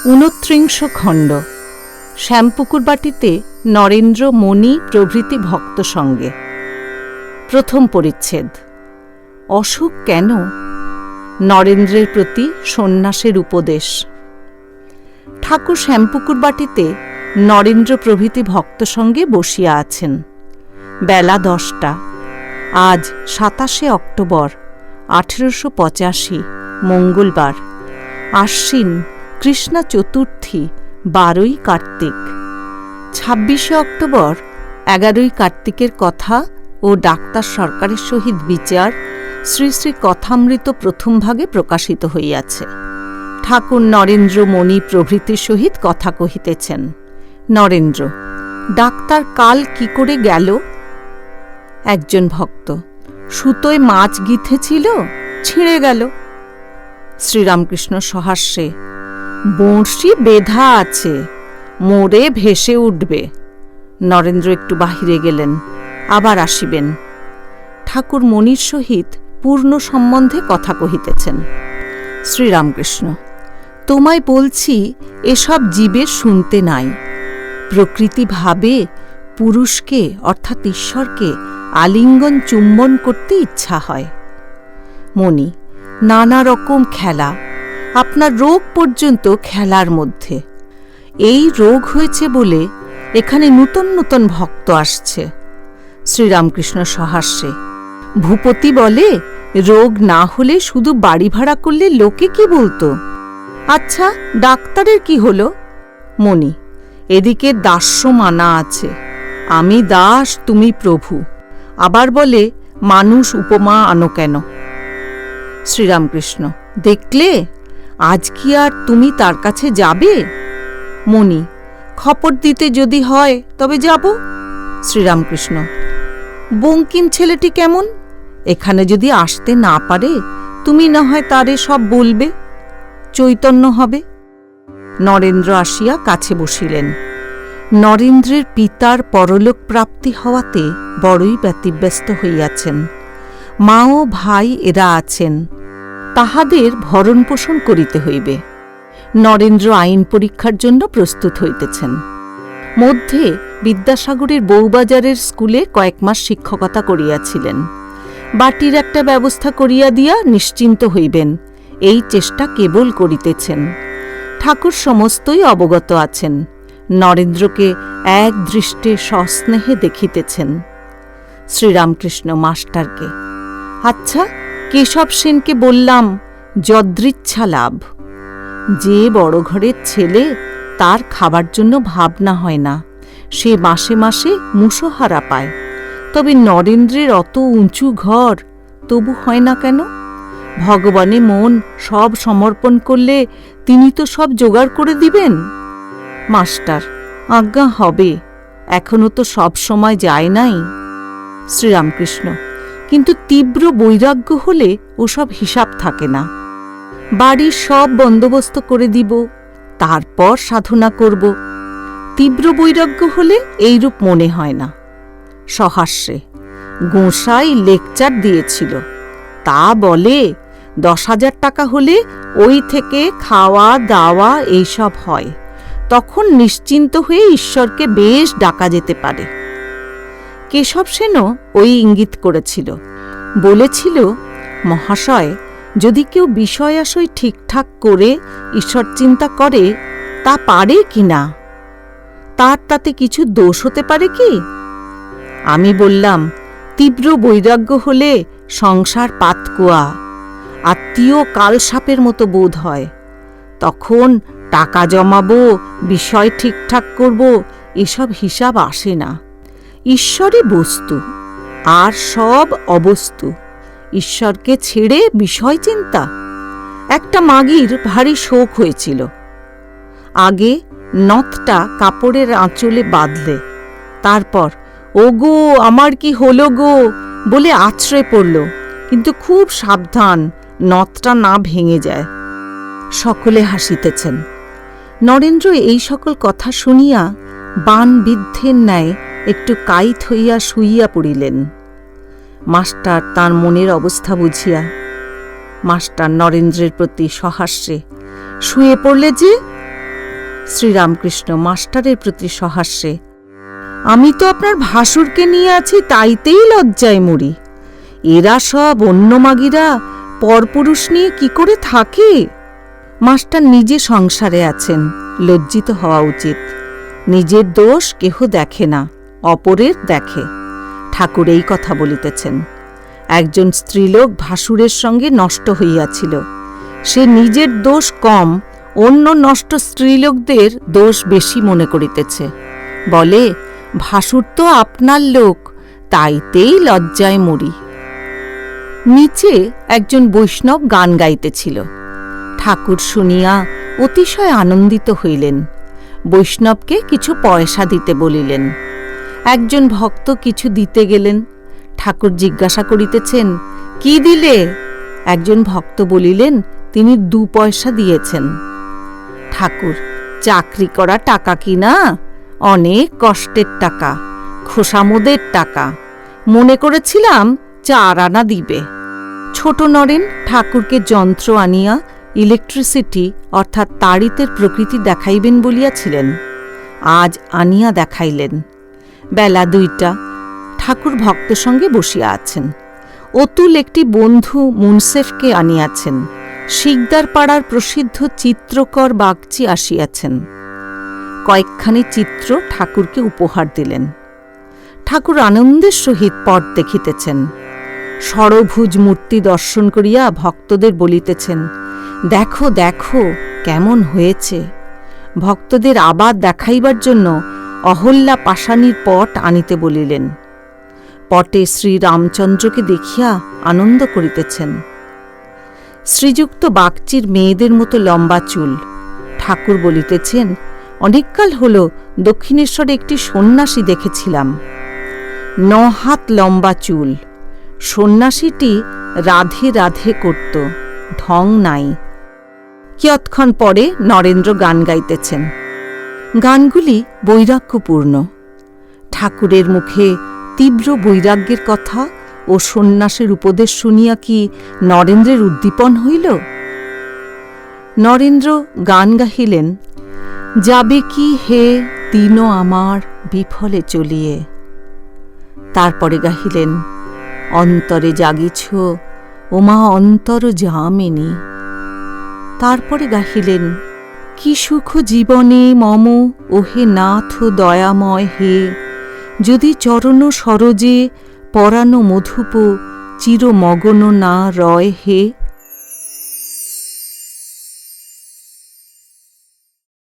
29 খণ্ড। শ্যামপুকুরবাটিতে নরেন্দ্র, মণি প্রভৃতি ভক্ত সঙ্গে। প্রথম পরিচ্ছেদ। অসুখ কেন? নরেন্দ্রের প্রতি সন্ন্যাসের উপদেশ। ঠাকুর শ্যামপুকুরবাটিতে নরেন্দ্র প্রভৃতি ভক্ত সঙ্গে বসিয়া আছেন। বেলা 10টা। আজ 27শে অক্টোবর 1885, মঙ্গলবার। আশ্বিন কৃষ্ণা চতুর্থী, 12ই কার্তিক। 26শে অক্টোবর 11ই কার্তিকের কথা ও ডাক্তার সরকারের সহিত বিচার শ্রী শ্রী কথামৃত প্রথম ভাগে প্রকাশিত হইয়াছে। ঠাকুর নরেন্দ্র, মণি প্রভৃতির সহিত কথা কহিতেছেন। নরেন্দ্র: ডাক্তার কাল কি করে গেল? একজন ভক্ত: সুতোয় মাছ গিথেছিল, ছিঁড়ে গেল। শ্রীরামকৃষ্ণ সহাস্যে: বঁড়শি বেধা আছে, মোড়ে ভেসে উঠবে। নরেন্দ্র একটু বাহিরে গেলেন, আবার আসিবেন। ঠাকুর মণির সহিত পূর্ণ সম্বন্ধে কথা কহিতেছেন। শ্রীরামকৃষ্ণ: তোমায় বলছি, এসব জীবের শুনতে নাই। প্রকৃতি ভাবে পুরুষকে অর্থাৎ ঈশ্বরকে আলিঙ্গন চুম্বন করতে ইচ্ছা হয়। মণি: নানা রকম খেলা, আপনার রোগ পর্যন্ত খেলার মধ্যে। এই রোগ হয়েছে বলে এখানে নূতন নূতন ভক্ত আসছে। শ্রীরামকৃষ্ণ সহাস্যে: ভূপতি বলে, রোগ না হলে শুধু বাড়ি ভাড়া করলে লোকে কি বলতো? আচ্ছা, ডাক্তারের কি হল? মণি: এদিকে দাস্য মানা আছে, আমি দাস, তুমি প্রভু। আবার বলে, মানুষ উপমা আনো কেন? শ্রীরামকৃষ্ণ: দেখলে, আজ কি আর তুমি তার কাছে যাবে? মণি: খবর দিতে যদি হয় তবে যাব। শ্রীরামকৃষ্ণ: বঙ্কিম ছেলেটি কেমন? এখানে যদি আসতে না পারে, তুমি না হয় তারে সব বলবে, চৈতন্য হবে। নরেন্দ্র আসিয়া কাছে বসিলেন। নরেন্দ্রের পিতার পরলোক প্রাপ্তি হওয়াতে বড়ই ব্যতিব্যস্ত হইয়াছেন। মা ও ভাই এরা আছেন, তাহাদের ভরণ পোষণ করিতে হইবে। নরেন্দ্র আইন পরীক্ষার জন্য প্রস্তুত হইতেছেন। মধ্যে বিদ্যাসাগরের বউবাজারের স্কুলে কয়েক মাস শিক্ষকতা করিয়াছিলেন। বাটির একটা ব্যবস্থা করিয়া দিয়া নিশ্চিন্ত হইবেন, এই চেষ্টা কেবল করিতেছেন। ঠাকুর সমস্তই অবগত আছেন। নরেন্দ্রকে এক দৃষ্টে সস্নেহে দেখিতেছেন। শ্রীরামকৃষ্ণ মাস্টারকে: আচ্ছা, কেশব সেনকে বললাম, যদৃচ্ছা লাভ। যে বড় ঘরের ছেলে, তার খাবার জন্য ভাবনা হয় না, সে মাসে মাসে মুষোহারা পায়। তবে নরেন্দ্রের অত উঁচু ঘর, তবু হয় না কেন? ভগবানে মন সব সমর্পণ করলে তিনি তো সব জোগাড় করে দিবেন। মাস্টার: আজ্ঞা হবে, এখনো তো সব সময় যায় নাই। শ্রীরামকৃষ্ণ: কিন্তু তীব্র বৈরাগ্য হলে ওসব হিসাব থাকে না। বাড়ির সব বন্দোবস্ত করে দিব, তারপর সাধনা করব। তীব্র বৈরাগ্য হলে এইরূপ মনে হয় না। সহাস্যে: গোঁসাই লেকচার দিয়েছিল, তা বলে 10,000 টাকা হলে ওই থেকে খাওয়া দাওয়া এইসব হয়, তখন নিশ্চিন্ত হয়ে ঈশ্বরকে বেশ ডাকা যেতে পারে। কেশব সেনও ওই ইঙ্গিত করেছিল, বলেছিল, মহাশয়, যদি কেউ বিষয় আশয় ঠিকঠাক করে ঈশ্বর চিন্তা করে, তা পারে কি না? তার তাতে কিছু দোষ হতে পারে কি? আমি বললাম, তীব্র বৈরাগ্য হলে সংসার পাতকুয়া, আত্মীয় কালসাপের মতো বোধ হয়। তখন টাকা জমাবো, বিষয় ঠিকঠাক করব, এসব হিসাব আসে না। ঈশ্বরই বস্তু, আর সব অবস্তু। ঈশ্বরকে ছেড়ে বিষয় চিন্তা? একটা মাগির ভারী শোক হয়েছিল। আগে নথটা কাপড়ের আঁচলে বাঁধলে, তারপর ওগো আমার কি হলো গো বলে আছড়ে পড়ল, কিন্তু খুব সাবধান নথটা না ভেঙে যায়। সকলে হাসিতেছেন। নরেন্দ্র এই সকল কথা শুনিয়া বাণবিদ্ধের ন্যায় একটু কাইত হইয়া শুইয়া পড়িলেন। মাস্টার তাঁর মনের অবস্থা বুঝিয়া, মাস্টার নরেন্দ্রের প্রতি সহাস্যে: শুয়ে পড়লে যে? শ্রীরামকৃষ্ণ মাস্টারের প্রতি সহাস্যে, আমি তো আপনার ভাসুরকে নিয়ে আছি, তাইতেই লজ্জায় মরি। এরা সব অন্য মাগিরা পরপুরুষ নিয়ে কি করে থাকে? মাস্টার নিজে সংসারে আছেন, লজ্জিত হওয়া উচিত। নিজের দোষ কেহ দেখে না, অপরের দেখে। ঠাকুর এই কথা বলিতেছেন। একজন স্ত্রীলোক ভাসুরের সঙ্গে নষ্ট হইয়াছিল। সে নিজের দোষ কম, অন্য নষ্ট স্ত্রীলোকদের দোষ বেশি মনে করিতেছে। বলে, ভাসুর তো আপনার লোক, তাইতেই লজ্জায় মরি। নিচে একজন বৈষ্ণব গান গাইতেছিল। ঠাকুর শুনিয়া অতিশয় আনন্দিত হইলেন। বৈষ্ণবকে কিছু পয়সা দিতে বলিলেন। একজন ভক্ত কিছু দিতে গেলেন। ঠাকুর জিজ্ঞাসা করিতেছেন, কি দিলে? একজন ভক্ত বলিলেন, তিনি 2 পয়সা দিয়েছেন। ঠাকুর, চাকরি করা টাকা কি না? অনেক কষ্টের টাকা, খোসামোদের টাকা। মনে করেছিলাম 4 আনা দিবে। ছোট নরেন ঠাকুরকে যন্ত্র আনিয়া ইলেকট্রিসিটি অর্থাৎ তাড়িতের প্রকৃতি দেখাইবেন বলিয়াছিলেন। আজ আনিয়া দেখাইলেন। বেলা 2টা। ঠাকুর ভক্ত সঙ্গে বসিয়া আছেন। অতুল একটি বন্ধু মুনসেফকে আনিয়াছেন। শিকদার পাড়ার প্রসিদ্ধ চিত্রকর বাগচি আসিয়াছেন। কয়েকখানি চিত্র ঠাকুরকে উপহার দিলেন। ঠাকুর আনন্দের সহিত পট দেখিতেছেন। ষড়ভুজ মূর্তি দর্শন করিয়া ভক্তদের বলিতেছেন, দেখো দেখো কেমন হয়েছে। ভক্তদের আবার দেখাইবার জন্য অহল্যা পাষাণীর পট আনিতে বলিলেন। পটে শ্রীরামচন্দ্রকে দেখিয়া আনন্দ করিতেছেন। শ্রীযুক্ত বাগচির মেয়েদের মতো লম্বা চুল। ঠাকুর বলিতেছেন, অনেককাল হল দক্ষিণেশ্বরে একটি সন্ন্যাসী দেখেছিলাম, 9 হাত লম্বা চুল। সন্ন্যাসীটি রাধে রাধে করত, ঢং নাই। কিয়ৎক্ষণ পরে নরেন্দ্র গান গাইতেছেন। গানগুলি বৈরাগ্যপূর্ণ। ঠাকুরের মুখে তীব্র বৈরাগ্যের কথা ও সন্ন্যাসের উপদেশ শুনিয়া কি নরেন্দ্রের উদ্দীপন হইল? নরেন্দ্র গান গাহিলেন, যাবে কি হে দিনও আমার বিফলে চলিয়ে। তারপরে গাহিলেন, অন্তরে জাগিছ ওমা অন্তর যামিনী। তারপরে গাহিলেন, কি সুখ জীবনে মম ওহে নাথ দয়াময় হে, যদি চরণ সরোজে পরানো মধুপ চিরমগন না রয় হে।